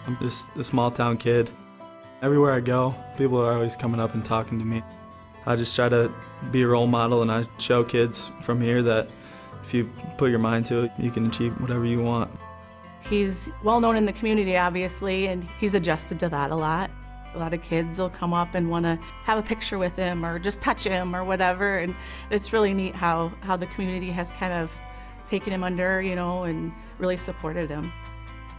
I'm just a small town kid. Everywhere I go, people are always coming up and talking to me. I just try to be a role model, and I show kids from here that if you put your mind to it, you can achieve whatever you want. He's well known in the community, obviously, and he's adjusted to that a lot. A lot of kids will come up and want to have a picture with him or just touch him or whatever, and it's really neat how the community has kind of taken him under, and really supported him.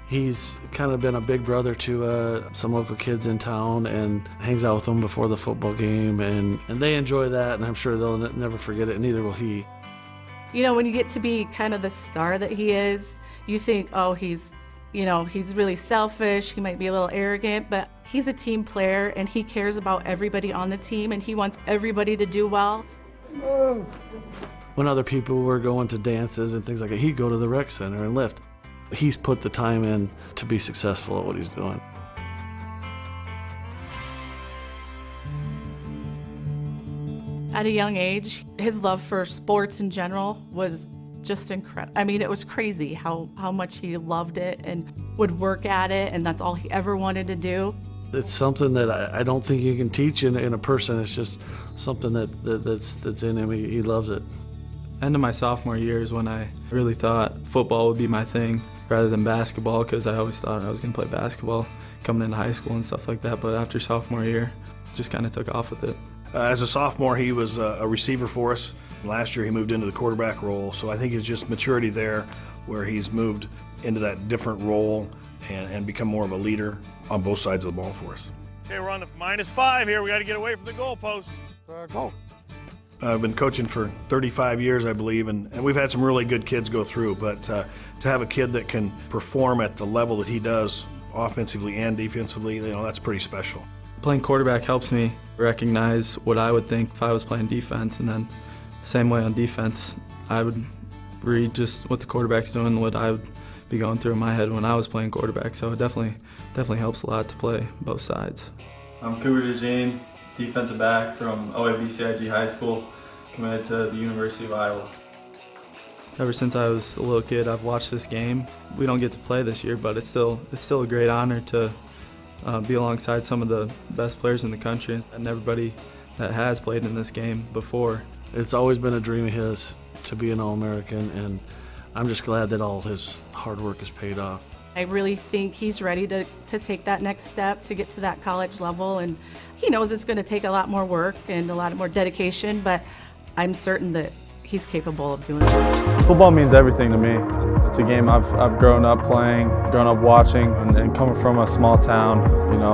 He's kind of been a big brother to some local kids in town and hangs out with them before the football game, and they enjoy that, and I'm sure they'll never forget it, and neither will he. When you get to be kind of the star that he is, you think, oh, he's really selfish, he might be a little arrogant, but he's a team player and he cares about everybody on the team and he wants everybody to do well. When other people were going to dances and things like that, he'd go to the rec center and lift. He's put the time in to be successful at what he's doing. At a young age, his love for sports in general was just incredible. I mean, it was crazy how much he loved it and would work at it, and that's all he ever wanted to do. It's something that I don't think you can teach in a person. It's just something that's in him. He loves it. End of my sophomore year is when I really thought football would be my thing rather than basketball, because I always thought I was going to play basketball coming into high school and stuff like that. But after sophomore year, just kind of took off with it. As a sophomore, he was a receiver for us. Last year, he moved into the quarterback role, so I think it's just maturity there where he's moved into that different role and become more of a leader on both sides of the ball for us. Okay, we're on the -5 here. We got to get away from the goalpost. Go. I've been coaching for 35 years, I believe, and we've had some really good kids go through, but to have a kid that can perform at the level that he does, offensively and defensively, that's pretty special. Playing quarterback helps me recognize what I would think if I was playing defense, and then same way on defense, I would read just what the quarterback's doing and what I would be going through in my head when I was playing quarterback, so it definitely helps a lot to play both sides. I'm Cooper DEJEAN, defensive back from OABCIG High School, committed to the University of Iowa. Ever since I was a little kid, I've watched this game. We don't get to play this year, but it's still a great honor to be alongside some of the best players in the country and everybody that has played in this game before. It's always been a dream of his to be an All-American, and I'm just glad that all his hard work has paid off. I really think he's ready to take that next step to get to that college level, and he knows it's going to take a lot more work and a lot more dedication, but I'm certain that he's capable of doing it. Football means everything to me. It's a game I've grown up playing, grown up watching, and coming from a small town,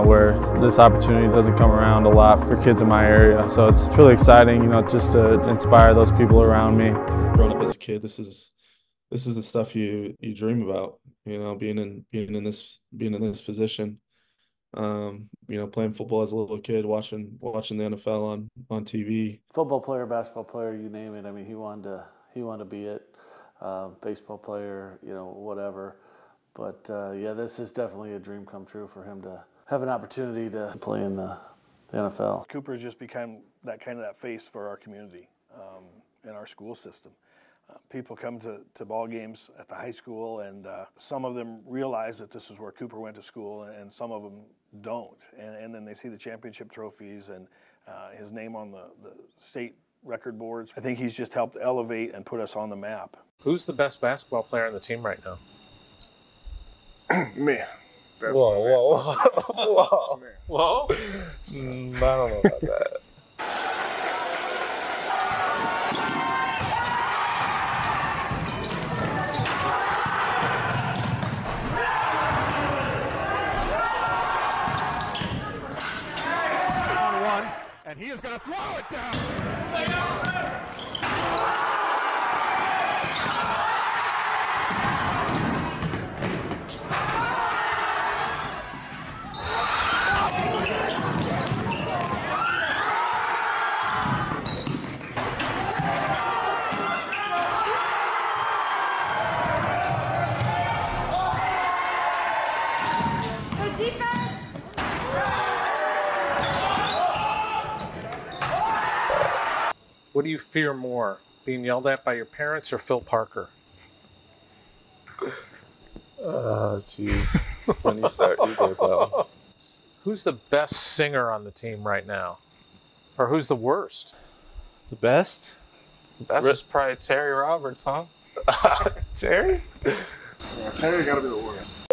where this opportunity doesn't come around a lot for kids in my area. So it's really exciting, just to inspire those people around me. Growing up as a kid, this is the stuff you dream about, being in this position. Playing football as a little kid, watching the NFL on TV. Football player, basketball player, you name it. I mean, he wanted to be it. Baseball player, whatever. But yeah, this is definitely a dream come true for him to have an opportunity to play in the NFL. Cooper's just become that face for our community and our school system. People come to ball games at the high school, and some of them realize that this is where Cooper went to school, and some of them don't. And then they see the championship trophies and his name on the state record boards. I think he's just helped elevate and put us on the map. Who's the best basketball player on the team right now? Me. Whoa. I don't know about that. And he is going to throw it down. What do you fear more, being yelled at by your parents or Phil Parker? Oh, jeez. When you start, you go, pal. Who's the best singer on the team right now? Or who's the worst? The best? The best is probably Terry Roberts, huh? Terry? Yeah, Terry gotta be the worst.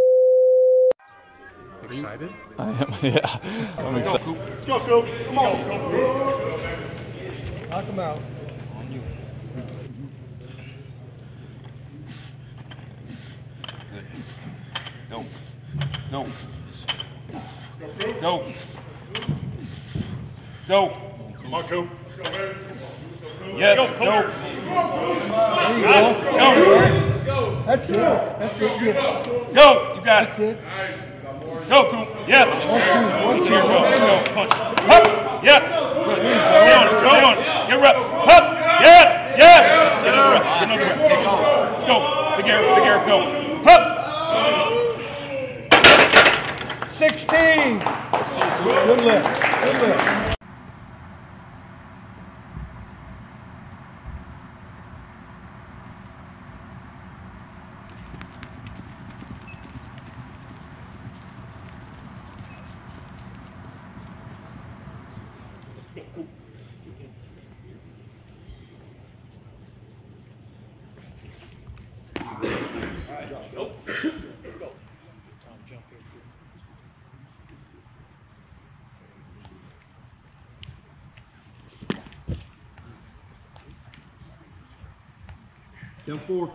Excited? I am, yeah. I'm excited. Let's go, Coop. Come on. Knock him out. Go. Go. Go. Go. Come on, Coop. Yes, go. Go. That's it. That's it. Good. Go. You got That's it. it. Go, Coop. Yes. One, two. Here, go. Punch. Hup. Yes. Good. Stay on it. Stay on it. Get rep. Hup. Yes. Yes. Get another rep. Get another rep. Let's go. Big air. Big air. Go. Hup. 16. Good lift. Good lift. Down 4.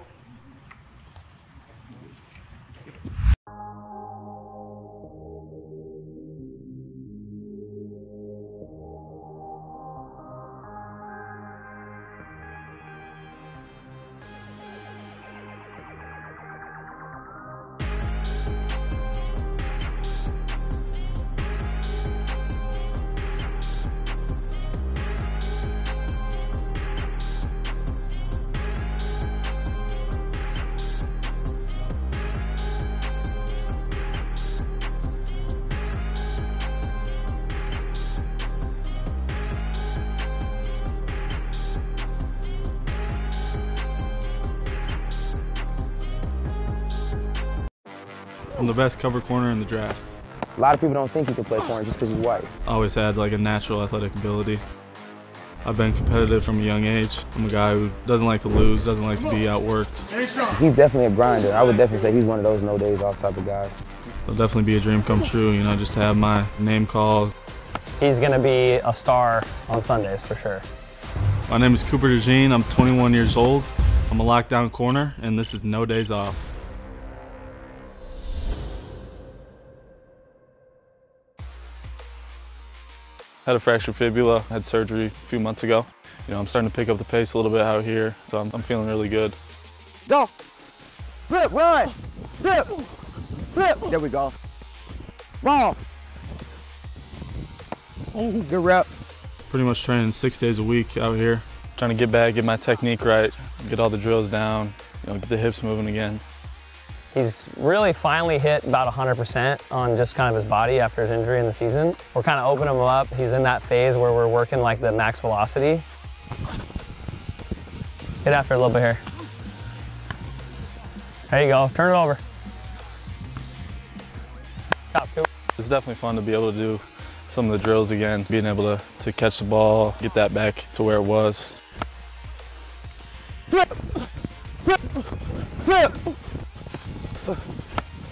I'm the best cover corner in the draft. A lot of people don't think he can play corner just because he's white. I always had like a natural athletic ability. I've been competitive from a young age. I'm a guy who doesn't like to lose, doesn't like to be outworked. He's definitely a grinder. I would definitely say he's one of those no days off type of guys. It'll definitely be a dream come true, you know, just to have my name called. He's going to be a star on Sundays for sure. My name is Cooper DEJEAN. I'm 21 years old. I'm a lockdown corner, and this is no days off. Had a fractured fibula, had surgery a few months ago. You know, I'm starting to pick up the pace a little bit out here, so I'm feeling really good. Go! Flip, run! Flip! Flip! There we go. Ball! Good rep. Pretty much training 6 days a week out here. Trying to get back, get my technique right, get all the drills down, you know, get the hips moving again. He's really finally hit about 100% on just kind of his body after his injury in the season. We're kind of opening him up. He's in that phase where we're working like the max velocity. Get after it a little bit here. There you go, turn it over. Top two. It's definitely fun to be able to do some of the drills again, being able to catch the ball, get that back to where it was. Flip! Flip! Flip!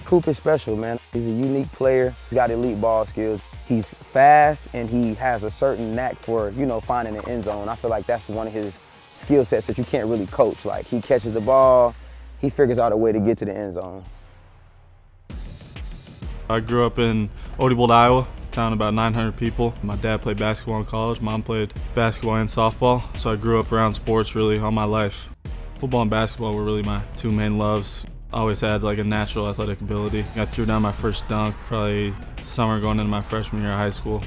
Coop is special, man. He's a unique player. He's got elite ball skills. He's fast and he has a certain knack for, you know, finding an end zone. I feel like that's one of his skill sets that you can't really coach. Like, he catches the ball, he figures out a way to get to the end zone. I grew up in Odebolt, Iowa, town about 900 people. My dad played basketball in college, mom played basketball and softball, so I grew up around sports really all my life. Football and basketball were really my two main loves. I always had like a natural athletic ability. I threw down my first dunk probably summer going into my freshman year of high school.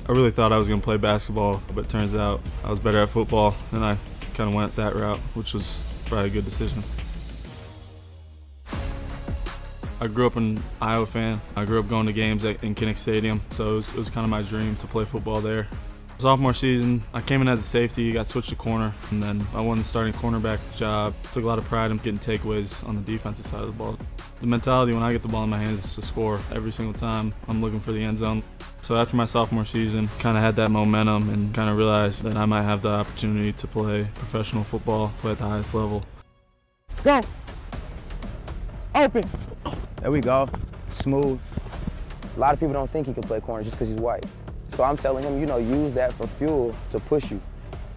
I really thought I was going to play basketball, but it turns out I was better at football, and I kind of went that route, which was probably a good decision. I grew up an Iowa fan. I grew up going to games in Kinnick Stadium, so it was kind of my dream to play football there. Sophomore season, I came in as a safety, got switched to corner, and then I won the starting cornerback job. Took a lot of pride in getting takeaways on the defensive side of the ball. The mentality when I get the ball in my hands is to score every single time. I'm looking for the end zone. So after my sophomore season, kind of had that momentum and kind of realized that I might have the opportunity to play professional football, play at the highest level. Go! Open! There we go. Smooth. A lot of people don't think he can play corner just because he's white. So I'm telling him, you know, use that for fuel to push you.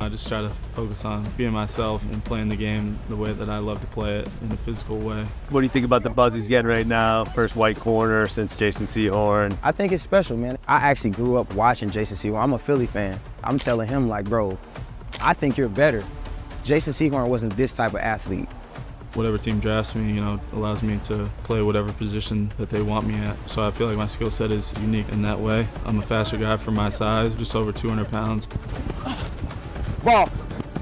I just try to focus on being myself and playing the game the way that I love to play it, in a physical way. What do you think about the buzz he's getting right now? First white corner since Jason Sehorn. I think it's special, man. I actually grew up watching Jason Sehorn. I'm a Philly fan. I'm telling him, like, bro, I think you're better. Jason Sehorn wasn't this type of athlete. Whatever team drafts me, you know, allows me to play whatever position that they want me at. So I feel like my skill set is unique in that way. I'm a faster guy for my size, just over 200 pounds. Ball.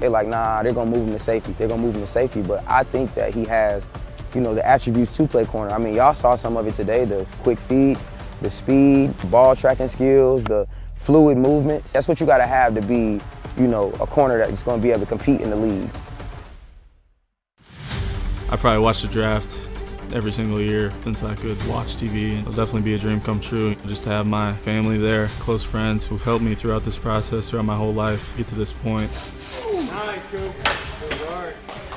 They're like, nah, they're gonna move him to safety. They're gonna move him to safety, but I think that he has, you know, the attributes to play corner. I mean, y'all saw some of it today, the quick feet, the speed, ball tracking skills, the fluid movements. That's what you gotta have to be, you know, a corner that's gonna be able to compete in the league. I probably watch the draft every single year since I could watch TV. It'll definitely be a dream come true just to have my family there, close friends who've helped me throughout this process, throughout my whole life, get to this point. Nice, Coop.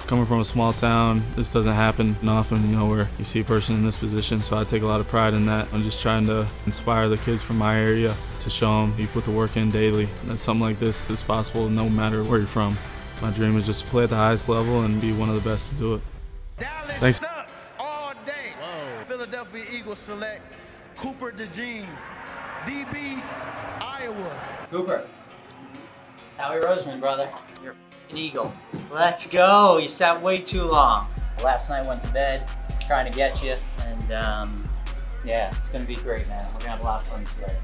Coming from a small town, this doesn't happen often, you know, where you see a person in this position, so I take a lot of pride in that. I'm just trying to inspire the kids from my area to show them you put the work in daily. That something like this is possible no matter where you're from. My dream is just to play at the highest level and be one of the best to do it. Dallas Thanks. sucks all day. Whoa. Philadelphia Eagles select Cooper DeJean, DB, Iowa. Cooper, it's Howie Roseman, brother. You're an Eagle. Let's go. You sat way too long. Last night went to bed, trying to get you, and yeah, it's gonna be great, man. We're gonna have a lot of fun today.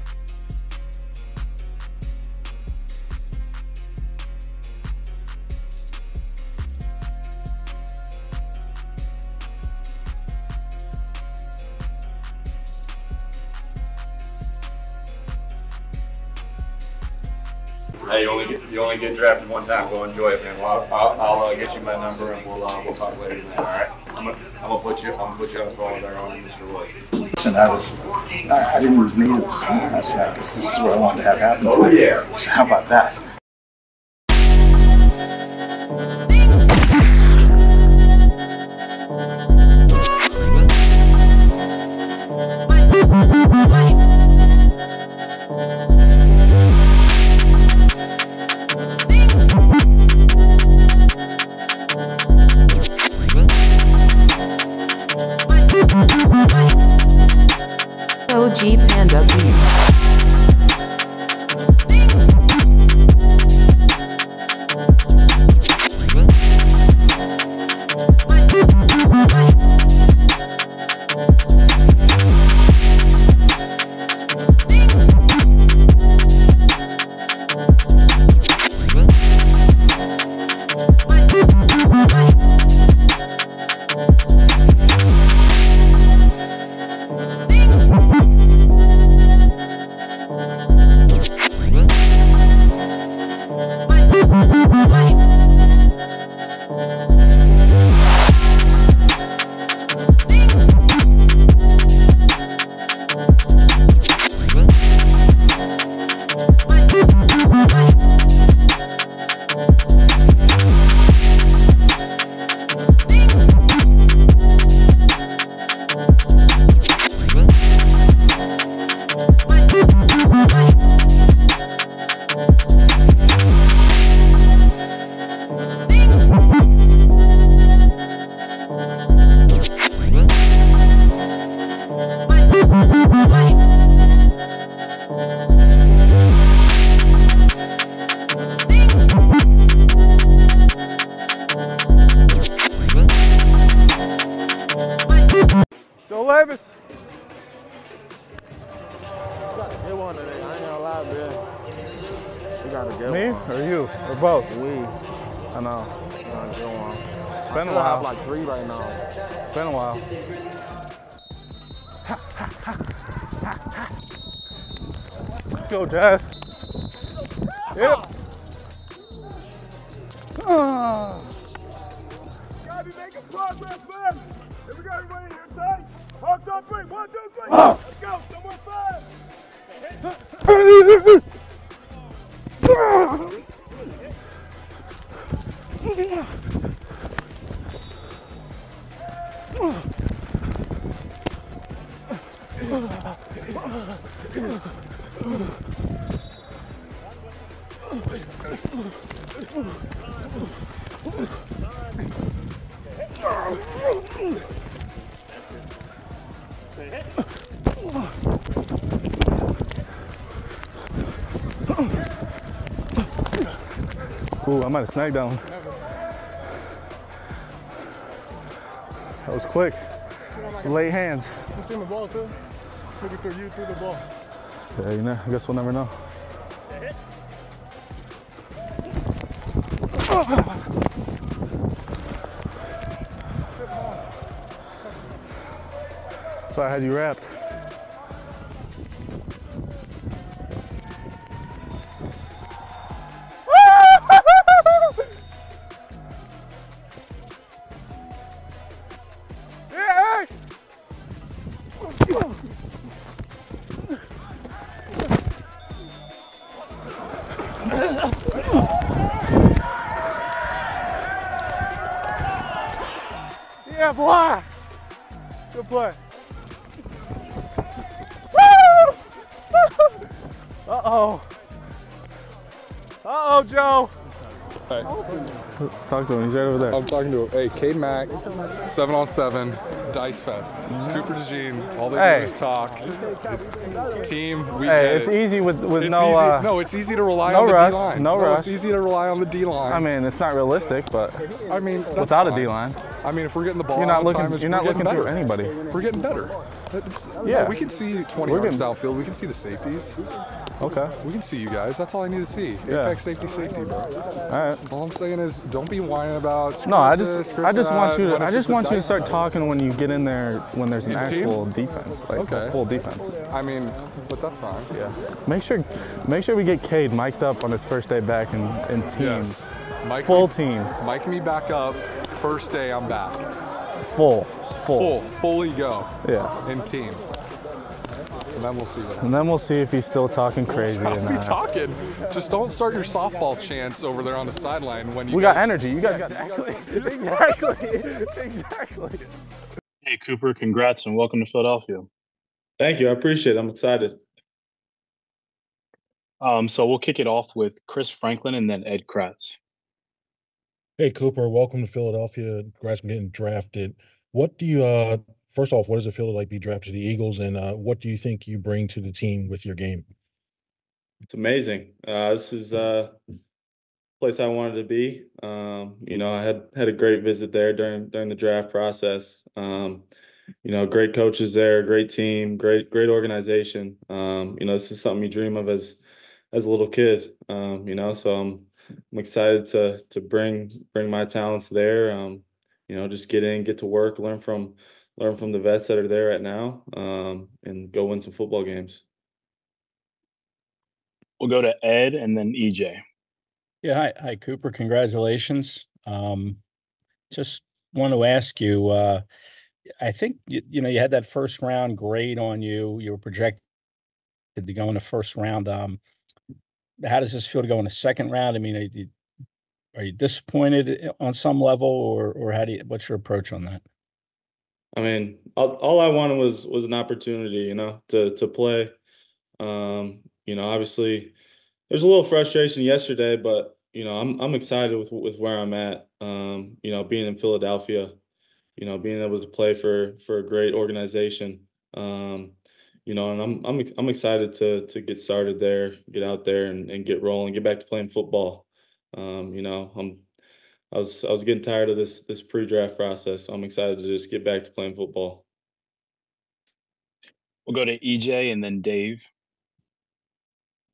Hey, you only get drafted one time. Go enjoy it, man. Well, I'll get you my number and we'll talk later tonight. All right. I'm gonna put you on the phone with our own Mr. Wood. Listen, I didn't need this last night because this is what I wanted to have happen today. Oh yeah. So how about that? OG Panda Beat. Joe Levis. Get one today. I ain't gonna lie, bro. We gotta get Me one. or you or both? We. I know. We gotta get one. It's been a I while. have like 3 right now. It's been a while. Let's go, Jazz. Yep. Gotta be making progress, man. Here we go, everybody here tight. Hawks on 3, 1, 2, 3. Let's go, someone 5. Ooh, I might have snagged that one. That was quick. Late hands. You seen the ball too? Took it through you, through the ball. Yeah, you know, I guess we'll never know. So I had you wrapped. Yeah, boy. Good play. Uh-oh. Uh-oh, Joe. Hey. Talk to him, he's right over there. I'm talking to him. Hey, Cade Mack, 7-on-7, Dice Fest. Cooper DeJean, all they do is talk. Team, we hey, it's easy with it's no... easy. No, it's easy to rely no on the rush, D-line. No rush. It's easy to rely on the D-line. I mean, it's not realistic, but I mean, without fine. a D-line. I mean, if we're getting the ball you're not on looking, time, you're not looking through anybody. We're getting better. Yeah. We can see 20 yards downfield. We can see the safeties. Okay. We can see you guys. That's all I need to see. Yeah. Apex safety, bro. All right. All I'm saying is, don't be whining about. No, I just want you to start talking when you get in there when there's an actual defense, like a full defense. I mean, but that's fine. Yeah. Make sure we get Cade mic'd up on his first day back in team. Yes. Full team. Mic me back up. First day I'm back. Fully go. Yeah. In team. And then we'll see what happens. And then we'll see if he's still talking crazy. I'll be talking. Just don't start your softball chants over there on the sideline when you. We got energy. You guys got Exactly. Hey Cooper, congrats and welcome to Philadelphia. Thank you. I appreciate it. I'm excited. So we'll kick it off with Chris Franklin and then Ed Kratz. Hey Cooper, welcome to Philadelphia. Congrats on getting drafted. What do you first off, what does it feel like to be drafted to the Eagles, and what do you think you bring to the team with your game? It's amazing. This is a place I wanted to be. You know, I had a great visit there during the draft process. You know, great coaches there, great team, great organization. You know, this is something you dream of as a little kid. You know, so I'm excited to bring my talents there. You know, just get to work, learn from the vets that are there right now, and go win some football games. We'll go to Ed and then EJ. Yeah, hi Cooper. Congratulations. Just want to ask you. I think you know you had that first round grade on you. You were projected to go in the first round. How does this feel to go in the second round? I mean, are you disappointed on some level, or what's your approach on that? I mean, all I wanted was an opportunity, you know, to play. You know, obviously, there's a little frustration yesterday, but you know, I'm excited with where I'm at. You know, being in Philadelphia, you know, being able to play for a great organization. You know, and I'm excited to get started there, get out there and get rolling, get back to playing football. You know, I was getting tired of this pre-draft process, so I'm excited to just get back to playing football. We'll go to EJ and then Dave.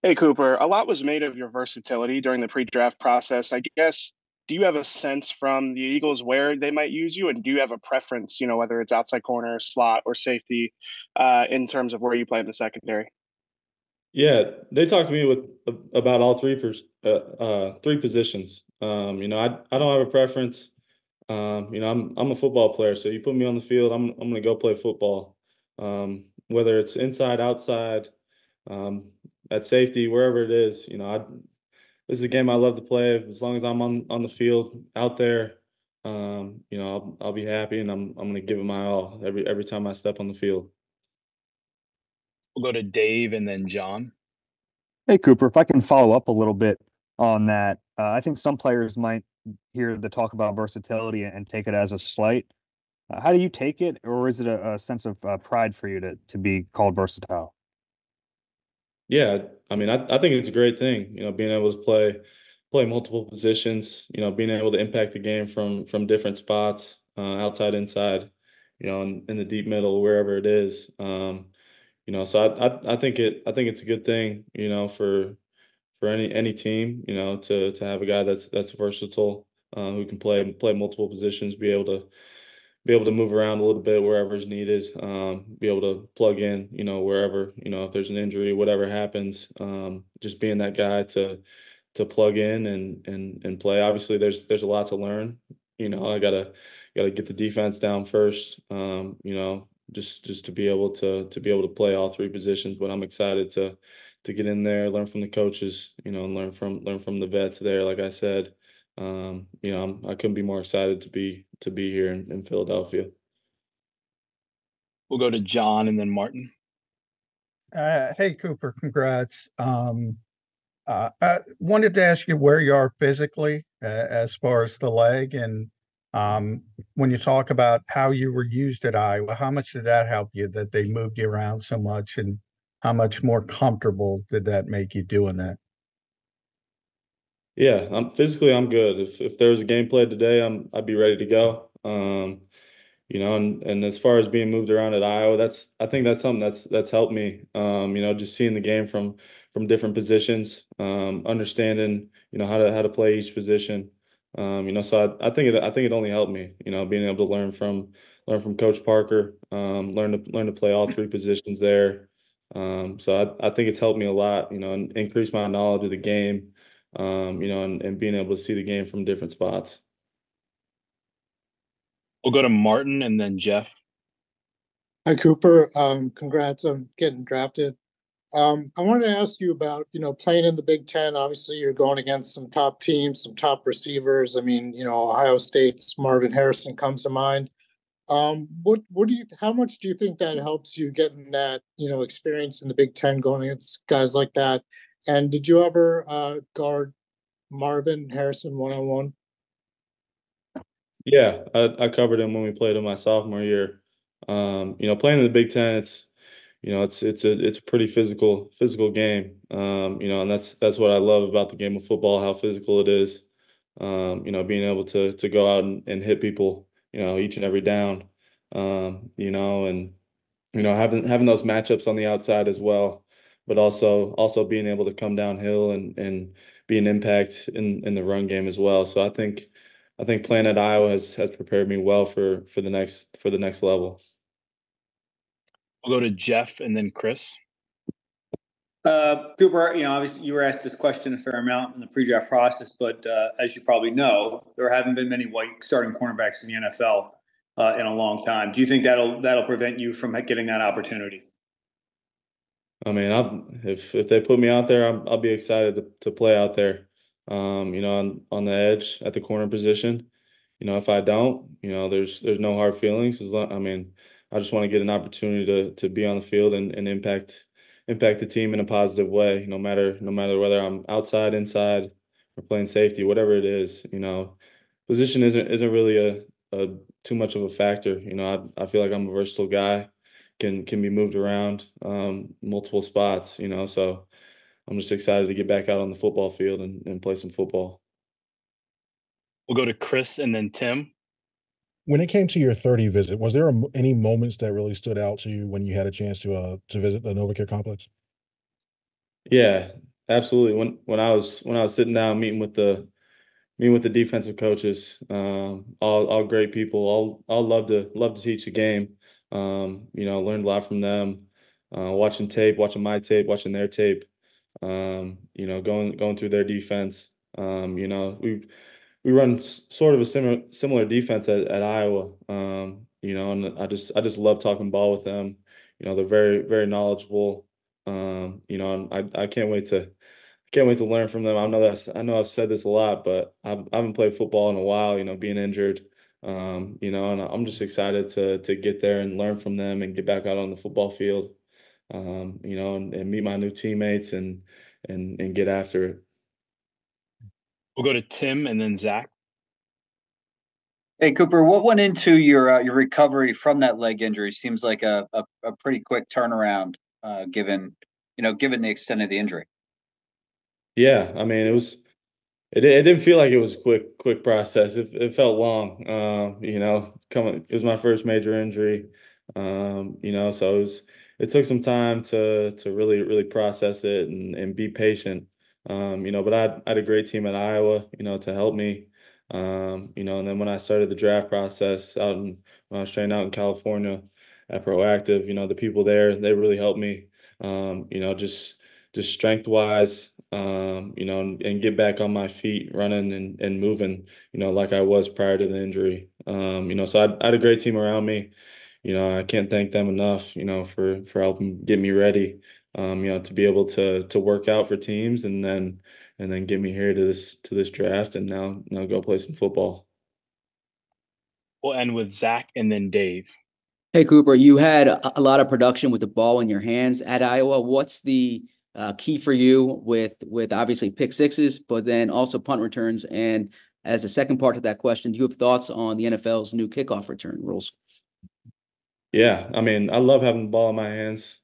Hey Cooper, a lot was made of your versatility during the pre-draft process. I guess, do you have a sense from the Eagles where they might use you, and do you have a preference, you know, whether it's outside corner, slot, or safety, in terms of where you play in the secondary? Yeah, they talked to me about all three positions. I don't have a preference. I'm a football player, so you put me on the field, I'm gonna go play football. Whether it's inside, outside, um, at safety, wherever it is, this is a game I love to play. As long as I'm on the field out there, I'll be happy, and I'm gonna give it my all every time I step on the field. We'll go to Dave and then John. Hey, Cooper, if I can follow up a little bit on that, I think some players might hear the talk about versatility and take it as a slight. How do you take it, or is it a sense of pride for you to be called versatile? Yeah, I mean, I think it's a great thing, being able to play multiple positions, being able to impact the game from different spots, outside, inside, in the deep middle, wherever it is. So I think it's a good thing, for any team, to have a guy that's versatile, who can play multiple positions, be able to move around a little bit wherever is needed, be able to plug in, wherever, if there's an injury, whatever happens, just being that guy to plug in and play. Obviously, there's a lot to learn. I gotta get the defense down first. Just to be able to play all three positions. But I'm excited to get in there, learn from the coaches, and learn from the vets there. Like I said, I couldn't be more excited to be here in Philadelphia. We'll go to John and then Martin. Hey, Cooper, congrats. I wanted to ask you where you are physically as far as the leg. And when you talk about how you were used at Iowa, how much did that help you that they moved you around so much? And how much more comfortable did that make you doing that? Yeah, I'm good. If there was a game played today, I'd be ready to go. And as far as being moved around at Iowa, I think that's something that's helped me. Just seeing the game from different positions, understanding, how to play each position. So I think it only helped me, being able to learn from Coach Parker, learn to play all three positions there. So I think it's helped me a lot, and increase my knowledge of the game, and being able to see the game from different spots. We'll go to Martin and then Jeff. Hi, Cooper. Congrats on getting drafted. I wanted to ask you about, playing in the Big Ten. Obviously, you're going against some top teams, some top receivers. I mean, Ohio State's Marvin Harrison comes to mind. How much do you think that helps you getting that, experience in the Big Ten going against guys like that? And did you ever guard Marvin Harrison one-on-one? Yeah, I covered him when we played him my sophomore year. Playing in the Big Ten, it's a pretty physical game. And that's what I love about the game of football, how physical it is. Being able to go out and hit people, each and every down. And having those matchups on the outside as well, but also being able to come downhill and be an impact in the run game as well. So I think playing at Iowa has prepared me well for the next level. We'll go to Jeff and then Chris. Cooper, obviously you were asked this question a fair amount in the pre-draft process, but as you probably know, there haven't been many white starting cornerbacks in the NFL in a long time. Do you think that'll prevent you from getting that opportunity? I mean, if they put me out there, I'll be excited to play out there. On the edge at the corner position. If I don't, there's no hard feelings. I just want to get an opportunity to be on the field and impact the team in a positive way. No matter whether I'm outside, inside, or playing safety, whatever it is. Position isn't really a too much of a factor. I feel like I'm a versatile guy, can be moved around multiple spots. So I'm just excited to get back out on the football field and play some football. We'll go to Chris and then Tim. When it came to your 30 visit, was there any moments that really stood out to you when you had a chance to visit the NovaCare complex? Yeah, absolutely. When I was sitting down meeting with the defensive coaches, all great people, all love to teach the game. Learned a lot from them. watching tape, watching my tape, watching their tape, going through their defense. We run sort of a similar defense at Iowa. And I just love talking ball with them. They're very very knowledgeable. And I can't wait to learn from them. I know I've said this a lot, but I haven't played football in a while. Being injured. And I'm just excited to get there and learn from them and get back out on the football field. And meet my new teammates and get after it. We'll go to Tim and then Zach. Hey Cooper, what went into your recovery from that leg injury? Seems like a pretty quick turnaround, given the extent of the injury. Yeah, I mean it didn't feel like it was a quick process. It felt long. It was my first major injury. So it took some time to really process it and be patient. But I had a great team at Iowa, to help me. And then when I started the draft process when I was training out in California at Proactive, the people there, they really helped me. Just strength wise, and get back on my feet running and moving, like I was prior to the injury. So I had a great team around me. I can't thank them enough, for helping get me ready, to be able to work out for teams and then get me here to this draft and now go play some football. We'll end with Zach and then Dave. Hey Cooper, you had a lot of production with the ball in your hands at Iowa. What's the key for you with obviously pick sixes, but then also punt returns? And as a second part of that question, do you have thoughts on the NFL's new kickoff return rules? Yeah, I mean, I love having the ball in my hands.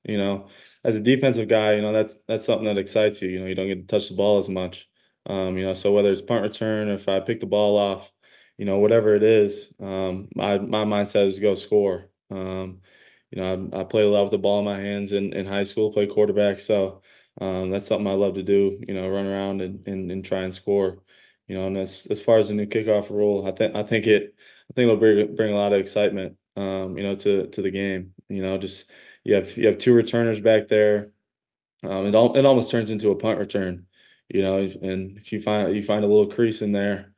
As a defensive guy, that's something that excites you. You don't get to touch the ball as much. So whether it's punt return or if I pick the ball off, whatever it is, my mindset is to go score. I played a lot with the ball in my hands in high school, played quarterback, so that's something I love to do. Run around and try and score. And as far as the new kickoff rule, I think it'll bring a lot of excitement. To the game. Just you have two returners back there. It almost turns into a punt return. And if you find a little crease in there,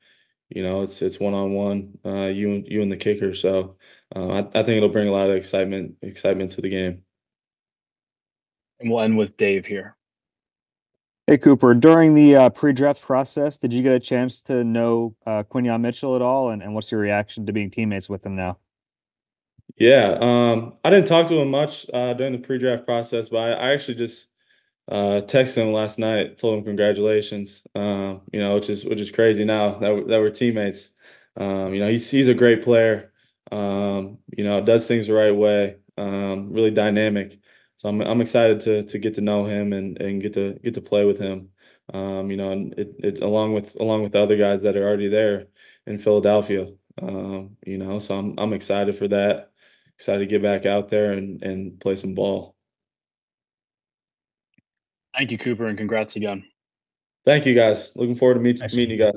it's one-on-one, you and the kicker. So I think it'll bring a lot of excitement to the game. And we'll end with Dave here. Hey Cooper, during the pre-draft process, did you get a chance to know Quinyon Mitchell at all, and what's your reaction to being teammates with him now? Yeah, I didn't talk to him much during the pre-draft process, but I actually just texted him last night, told him congratulations. Which is crazy now that we're teammates. He's a great player. Does things the right way. Really dynamic. So I'm excited to get to know him and get to play with him. And it along with the other guys that are already there in Philadelphia. So I'm excited for that. Excited to get back out there and play some ball. Thank you, Cooper, and congrats again. Thank you, guys. Looking forward to meeting you guys.